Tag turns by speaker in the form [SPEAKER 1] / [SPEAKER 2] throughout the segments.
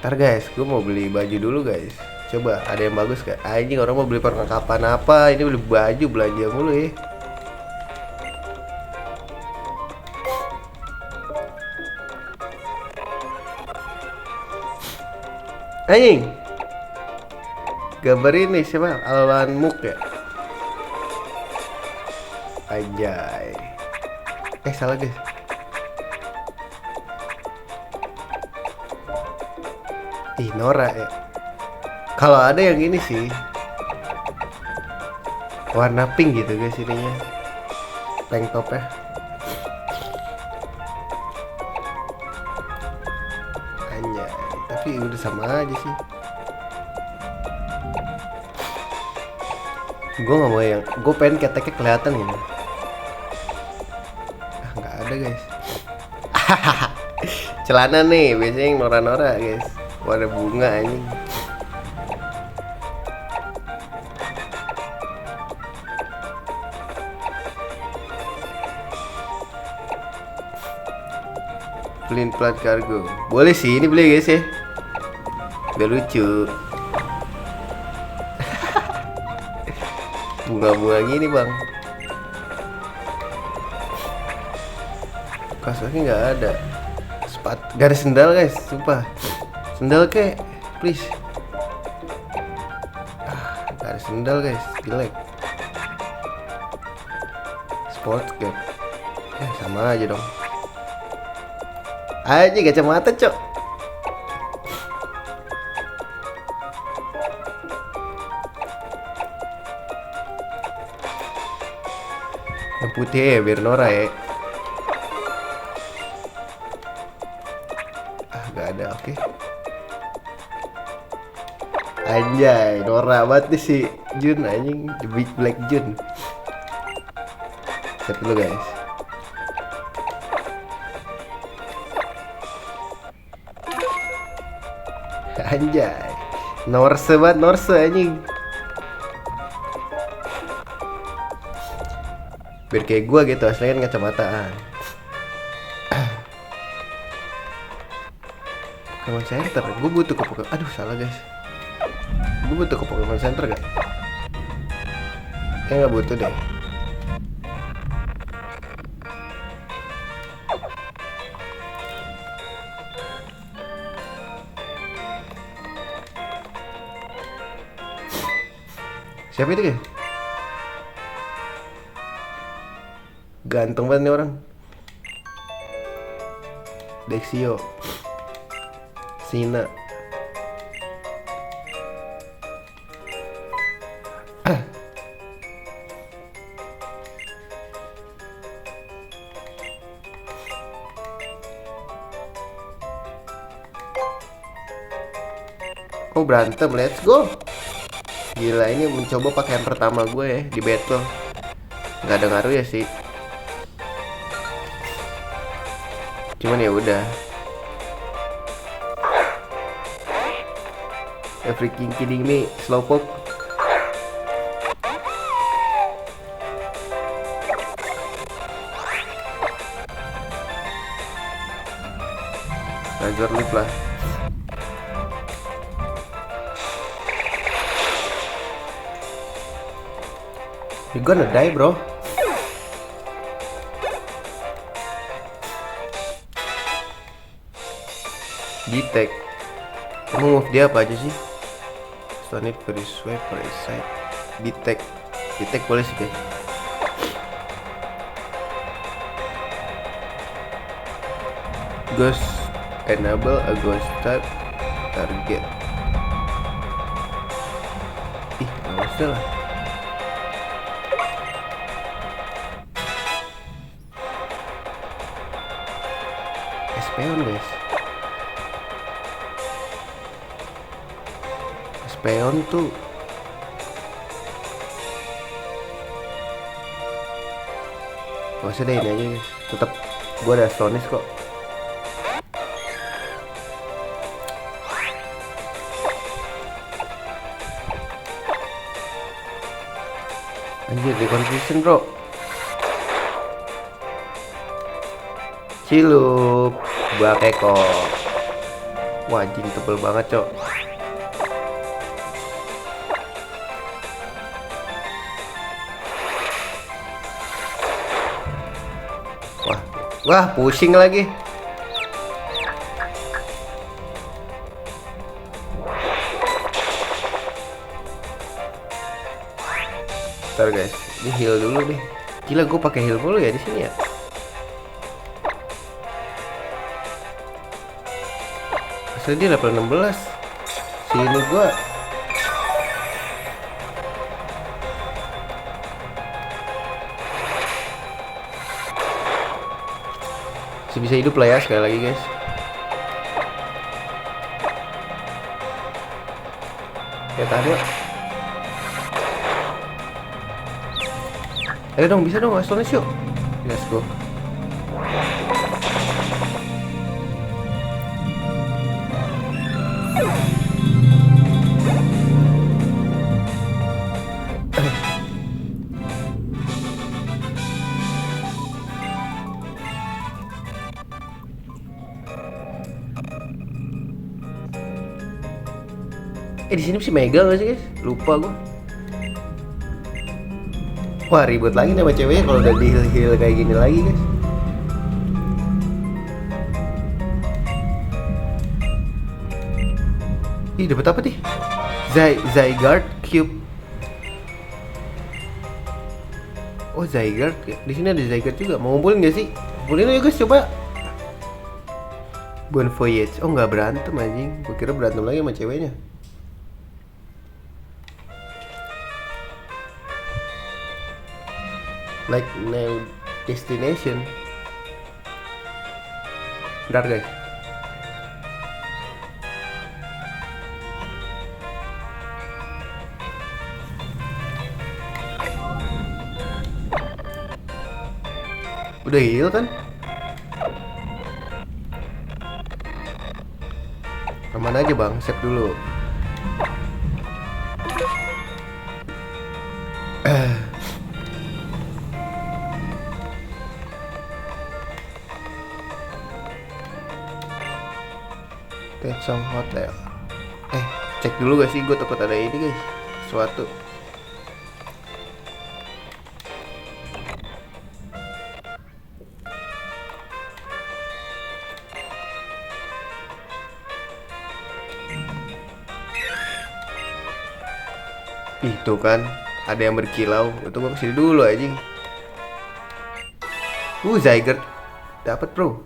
[SPEAKER 1] Ntar guys, gue mau beli baju dulu guys. Coba ada yang bagus gak? Anjing, orang mau beli perlengkapan apa? Ini beli baju, belanja mulu ya. Anjing, gambar ini siapa? Alan Muk ya? Anjay. Salah guys. Ih, Nora ya. Kalau ada yang ini sih warna pink gitu guys ininya, tank topnya. Anjay, tapi udah sama aja sih. Gue nggak mau yang, gue pengen keteknya kelihatan gitu. Nggak ada guys. Celana nih biasanya yang Nora-Nora guys, warna bunga anjing. Beliin plat kargo. Boleh sih, ini beli guys ya. Biar lucu. Bunga-bunga gini bang. Kasarnya nggak ada. Gak ada sendal guys, sumpah. Sendal kek, please. Gak ada sendal guys, jelek. Sport cap. Sama aja dong. Aja kacamata cok. Yang putih ya biar Nora ya. Gak ada, oke. Anjay, Nora banget nih si Jun anjing, the big black Jun. Set dulu guys. Anjay, Norse banget, Norse anjing. Biar kayak gua gitu, aslinya kan kacamataan. Pokemon Center, gue butuh ke Pokemon. Aduh salah guys. Gue butuh ke Pokemon Center gak? Kayaknya gak butuh deh. Siapa itu guys? Ganteng banget nih orang. Dexio, Sina. Oh berantem, let's go. Gila, ini mencoba pakaian pertama gue ya di battle. Nggak ada ngaruh ya sih. Cuman ya udah. Freaking kidding me, slowpoke. Razor Leaf lah. You gonna die bro. Detect. Kamu move dia apa aja sih? Sonic very swipe for side. Detect. Detect boleh sih guys. Ghost enable a ghost type target. Ih, nggak usah lah. Espeon guys. Espeon tuh gak usah deh, ini aja guys. Tetap gue ada Astonis kok. Anjir, di confusion bro. Cilup, Bakeko. Wah, anjing tebel banget, Cok. Wah, wah, pusing lagi. Ntar guys, ini heal dulu nih. Gila, gue pakai heal mulu ya di sini ya. Asli dia level 16. Sini gue. Masih bisa hidup lah ya sekali lagi guys. Ya tahan yuk. Ayo dong, bisa dong, Astonis yuk. Let's go. Di sini masih mega gak sih guys? Lupa gue. Wah, ribet lagi sama ceweknya kalau udah di heal kayak gini lagi guys. Ih, dapat apa nih? Zygarde Cube. Oh, Zygarde. Di sini ada Zygarde juga. Mau ngumpulin gak sih? Ngumpulin aja guys, coba. Bon Voyage. Oh, nggak berantem anjing. Gue kira berantem lagi sama ceweknya. Like now destination. Bentar guys. Udah heal kan? Aman aja bang, save dulu. Song Hotel. Cek dulu gak sih, gue takut ada ini guys, sesuatu. Itu kan ada yang berkilau. Itu gue kesini dulu anjing. Zygarde dapat bro.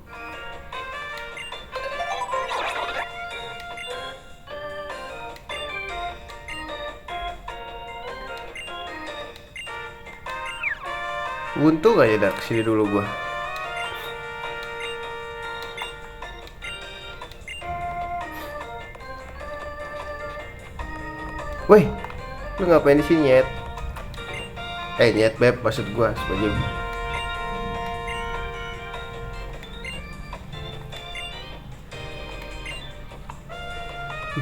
[SPEAKER 1] Untung aja dah kesini dulu gua. Woi, lu ngapain di sini nyet? Nyet beb, maksud gua sebagai.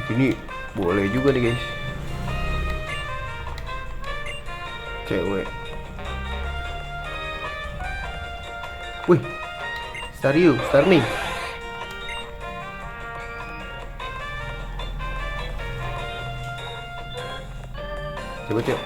[SPEAKER 1] Ini boleh juga nih guys. Cewek. Wih, Star nih. Coba cek.